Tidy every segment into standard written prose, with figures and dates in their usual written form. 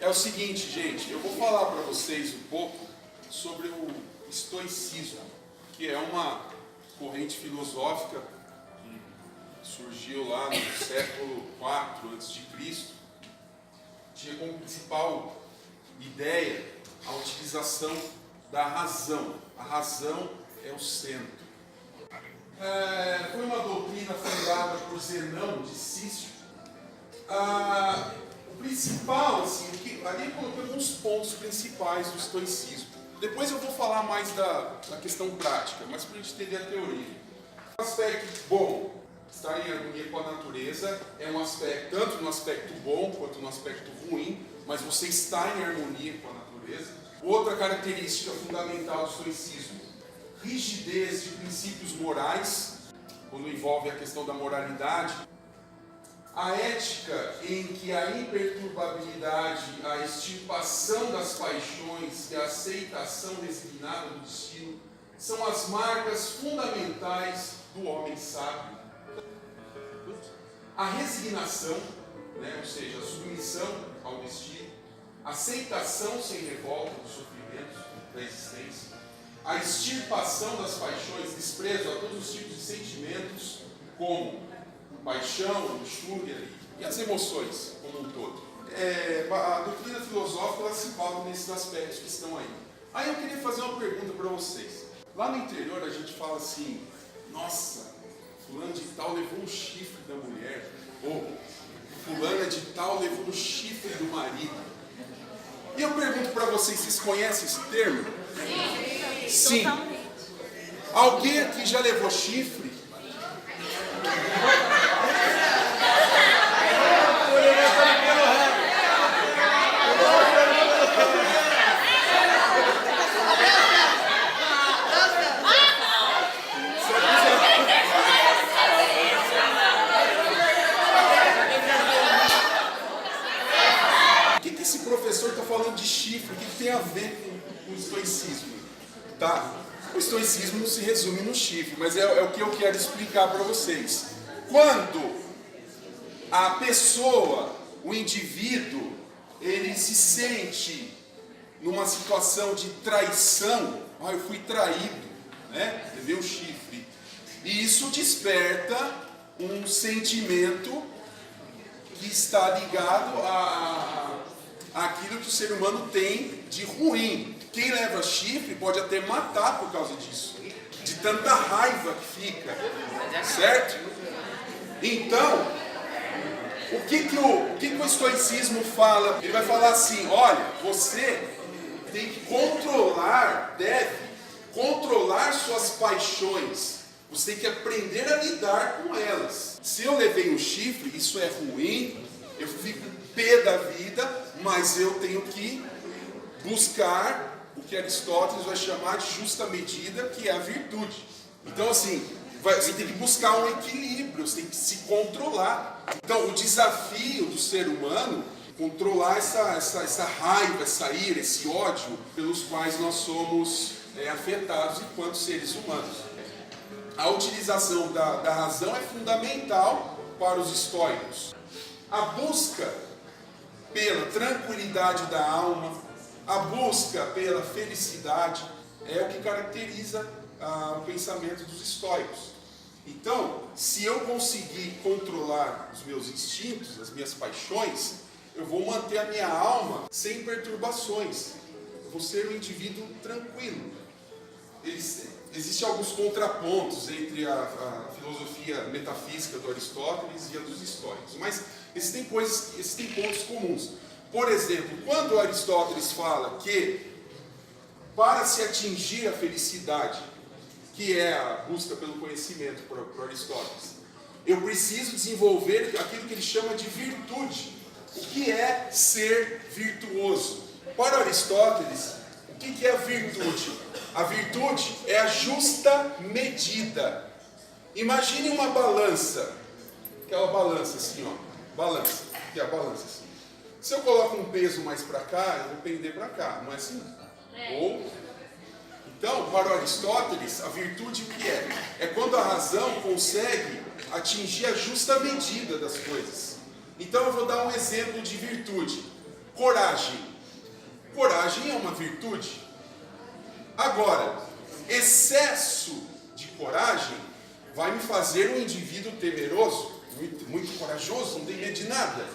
É o seguinte, gente, eu vou falar para vocês um pouco sobre o estoicismo, que é uma corrente filosófica que surgiu lá no século IV a.C., tinha como principal ideia a utilização da razão. A razão é o centro. Foi uma doutrina fundada por Zenão de Sício. O principal, assim, ali eu coloquei alguns pontos principais do estoicismo. Depois eu vou falar mais da questão prática, mas para a gente entender a teoria. Um aspecto bom, estar em harmonia com a natureza, é um aspecto, tanto no aspecto bom quanto no aspecto ruim, mas você está em harmonia com a natureza. Outra característica fundamental do estoicismo, rigidez de princípios morais, quando envolve a questão da moralidade. A ética em que a imperturbabilidade, a extirpação das paixões e a aceitação resignada do destino são as marcas fundamentais do homem sábio. A resignação, ou seja, a submissão ao destino, a aceitação sem revolta dos sofrimentos da existência, a extirpação das paixões, desprezo a todos os tipos de sentimentos, como paixão, luxúria e as emoções como um todo. A doutrina filosófica ela se envolve nesses aspectos que estão aí. Aí eu queria fazer uma pergunta para vocês. Lá no interior a gente fala assim, nossa, fulano de tal levou um chifre da mulher, ou fulana de tal levou um chifre do marido. E eu pergunto para vocês conhecem esse termo? Sim. Totalmente. Alguém aqui já levou chifre? Esse professor está falando de chifre, o que tem a ver com o estoicismo? Tá? O estoicismo não se resume no chifre, mas é o que eu quero explicar para vocês. Quando a pessoa, o indivíduo, ele se sente numa situação de traição, eu fui traído, levei um chifre, e isso desperta um sentimento que está ligado aquilo que o ser humano tem de ruim. Quem leva chifre pode até matar por causa disso, de tanta raiva que fica, certo? Então, o que o estoicismo fala? Ele vai falar assim, olha, você tem que deve controlar suas paixões, você tem que aprender a lidar com elas. Se eu levei um chifre, isso é ruim, eu fico pé da vida, mas eu tenho que buscar o que Aristóteles vai chamar de justa medida, que é a virtude. Então, assim, você tem que buscar um equilíbrio, você tem que se controlar. Então, o desafio do ser humano é controlar essa raiva, essa ira, esse ódio pelos quais nós somos afetados enquanto seres humanos. A utilização da razão é fundamental para os estoicos. A busca pela tranquilidade da alma, a busca pela felicidade é o que caracteriza o pensamento dos estoicos. Então, se eu conseguir controlar os meus instintos, as minhas paixões, eu vou manter a minha alma sem perturbações. Eu vou ser um indivíduo tranquilo. Existem alguns contrapontos entre a filosofia metafísica do Aristóteles e a dos estoicos, mas existem pontos comuns. Por exemplo, quando Aristóteles fala que para se atingir a felicidade, que é a busca pelo conhecimento para Aristóteles, eu preciso desenvolver aquilo que ele chama de virtude. O que é ser virtuoso? Para Aristóteles, o que é a virtude? A virtude é a justa medida. Imagine uma balança, aquela balança assim, balança, que é a balança assim. Se eu coloco um peso mais para cá, eu vou pender para cá, não é assim? Então, para Aristóteles, a virtude o que é? É quando a razão consegue atingir a justa medida das coisas. Então eu vou dar um exemplo de virtude. Coragem. Coragem é uma virtude. Agora, excesso de coragem vai me fazer um indivíduo temeroso, muito corajoso, não tem medo de nada.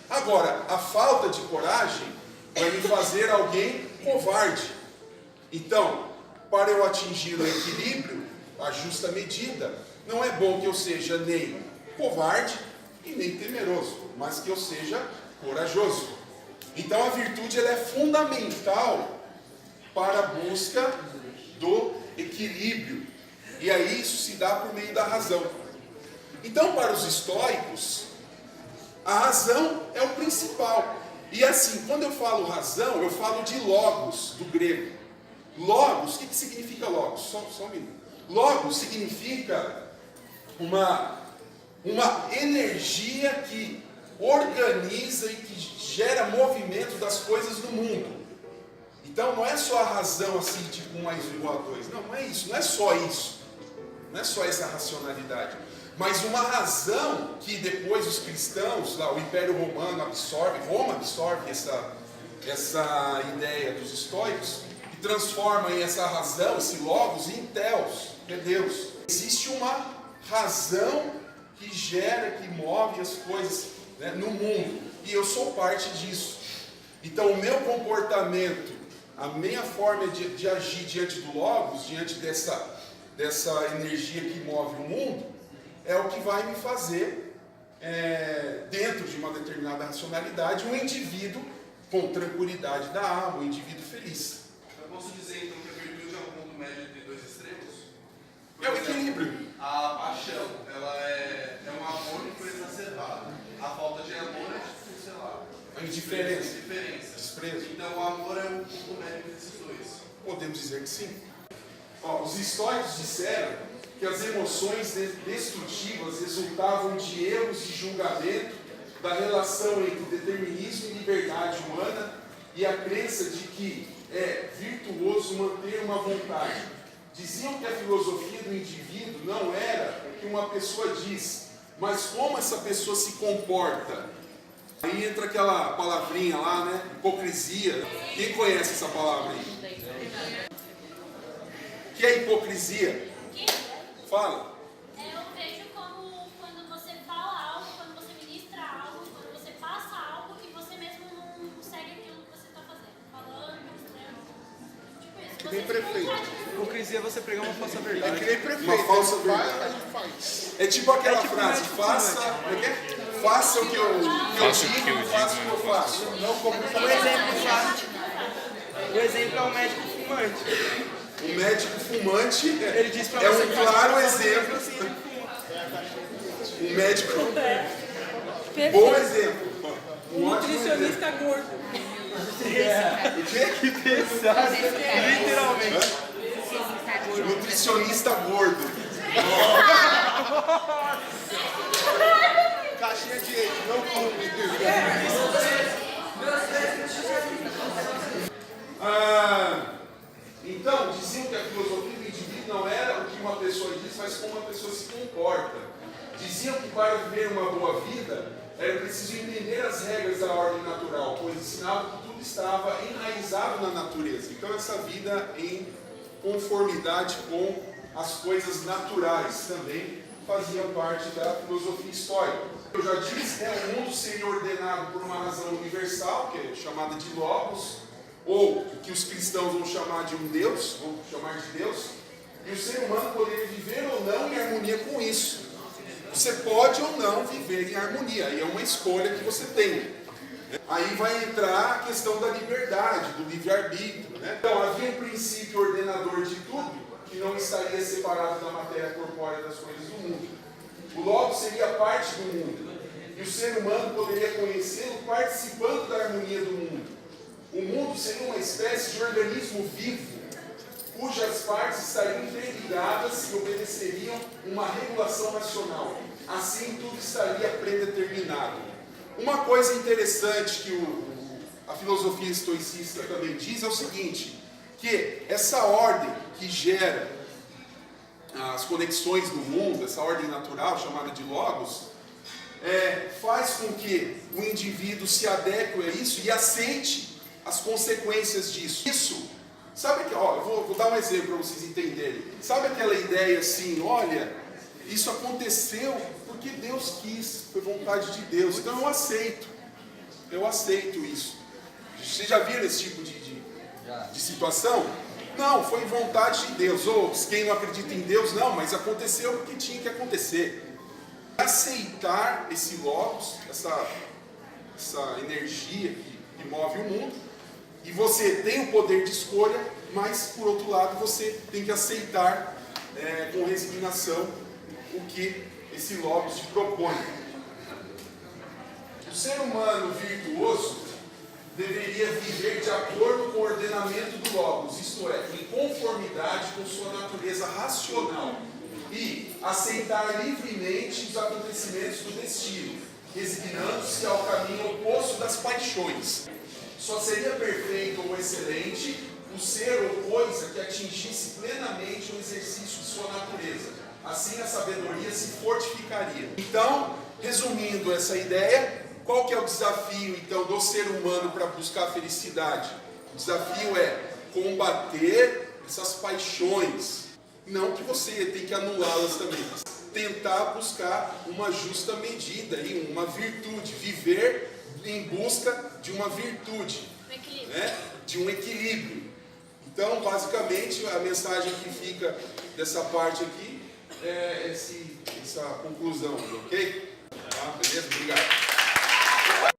Agora, a falta de coragem vai me fazer alguém covarde. Então, para eu atingir o equilíbrio, a justa medida, não é bom que eu seja nem covarde e nem temeroso, mas que eu seja corajoso. Então a virtude ela é fundamental para a busca do equilíbrio. E aí isso se dá por meio da razão. Então para os estoicos, a razão é o principal. E assim, quando eu falo razão, eu falo de logos, do grego. Logos, o que significa logos? Só um minuto. Logos significa uma energia que organiza e que gera movimento das coisas no mundo. Então não é só a razão assim, tipo 1 mais 1 igual a 2. Não é isso, não é só isso. Não é só essa racionalidade. Mas uma razão que depois os cristãos, lá, o Império Romano absorve, Roma absorve essa ideia dos estoicos e transforma em essa razão, esse logos, em Theos, que é Deus. Existe uma razão que gera, que move as coisas, né, no mundo. E eu sou parte disso. Então o meu comportamento, a minha forma de agir diante do logos, diante dessa energia que move o mundo, é o que vai me fazer, dentro de uma determinada racionalidade, um indivíduo com tranquilidade da alma, um indivíduo feliz. Eu posso dizer então que a virtude é um ponto médio entre dois extremos? É o equilíbrio. A paixão, ela é um amor que foi exacerbado. A falta de amor é tipo, sei lá, A indiferença. Desprezo. Então o amor é um ponto médio entre esses dois. Podemos dizer que sim. Os estoicos disseram que as emoções destrutivas resultavam de erros de julgamento da relação entre determinismo e liberdade humana e a crença de que é virtuoso manter uma vontade. Diziam que a filosofia do indivíduo não era o que uma pessoa diz, mas como essa pessoa se comporta. Aí entra aquela palavrinha lá, né? Hipocrisia. Quem conhece essa palavra aí? O que é hipocrisia? Fala. Eu vejo como quando você fala algo, quando você ministra algo, quando você passa algo e você mesmo não segue aquilo que você está fazendo. Falando, ministrando. Tipo isso. Que nem prefeito. Hipocrisia é você pregar uma falsa verdade. É que nem prefeito. Uma falsa Vai, verdade. a gente faz. É tipo aquela tipo frase, médico faça, como é que é? Faça o que eu digo, faça o que eu faço. Não como O exemplo é o médico fumante. O médico fumante Ele diz pra é você um que claro faz exemplo. assim, ele fuma. Um médico, bom exemplo. Um ótimo exemplo. Nutricionista gordo. O quê? Que pesado. Literalmente. Nutricionista gordo. caixinha de leite, não come. Então, diziam que a filosofia do indivíduo não era o que uma pessoa diz, mas como uma pessoa se comporta. Diziam que para viver uma boa vida, era preciso entender as regras da ordem natural, pois ensinavam que tudo estava enraizado na natureza. Então, essa vida em conformidade com as coisas naturais também fazia parte da filosofia estoica. Eu já disse, o mundo seria ordenado por uma razão universal, que é chamada de logos, ou o que os cristãos vão chamar de um Deus, vão chamar de Deus, e o ser humano poderia viver ou não em harmonia com isso. Você pode ou não viver em harmonia, aí é uma escolha que você tem. Aí vai entrar a questão da liberdade, do livre-arbítrio, né? Então havia um princípio ordenador de tudo, que não estaria separado da matéria corpórea das coisas do mundo. O Logos seria parte do mundo, e o ser humano poderia conhecê-lo participando da harmonia do mundo. O mundo seria uma espécie de organismo vivo, cujas partes estariam interligadas e obedeceriam uma regulação racional. Assim, tudo estaria predeterminado. Uma coisa interessante que a filosofia estoicista também diz é o seguinte, que essa ordem que gera as conexões do mundo, essa ordem natural chamada de logos, faz com que o indivíduo se adeque a isso e aceite as consequências disso. Isso, sabe que, ó, eu vou dar um exemplo para vocês entenderem. Sabe aquela ideia assim, olha, isso aconteceu porque Deus quis, foi vontade de Deus, então eu aceito isso. Vocês já viram esse tipo de situação? Não, foi vontade de Deus. Ou quem não acredita em Deus, não, mas aconteceu porque tinha que acontecer. Aceitar esse logos, essa energia que move o mundo, e você tem o poder de escolha, mas por outro lado você tem que aceitar com resignação o que esse logos te propõe. O ser humano virtuoso deveria viver de acordo com o ordenamento do logos, isto é, em conformidade com sua natureza racional, e aceitar livremente os acontecimentos do destino, resignando-se ao caminho oposto das paixões. Só seria perfeito ou excelente o ser ou coisa que atingisse plenamente o exercício de sua natureza. Assim a sabedoria se fortificaria. Então, resumindo essa ideia, qual que é o desafio então do ser humano para buscar a felicidade? O desafio é combater essas paixões. Não que você tem que anulá-las também, mas tentar buscar uma justa medida e uma virtude, viver em busca de uma virtude, né? De um equilíbrio. Então, basicamente, a mensagem que fica dessa parte aqui é essa conclusão, ok?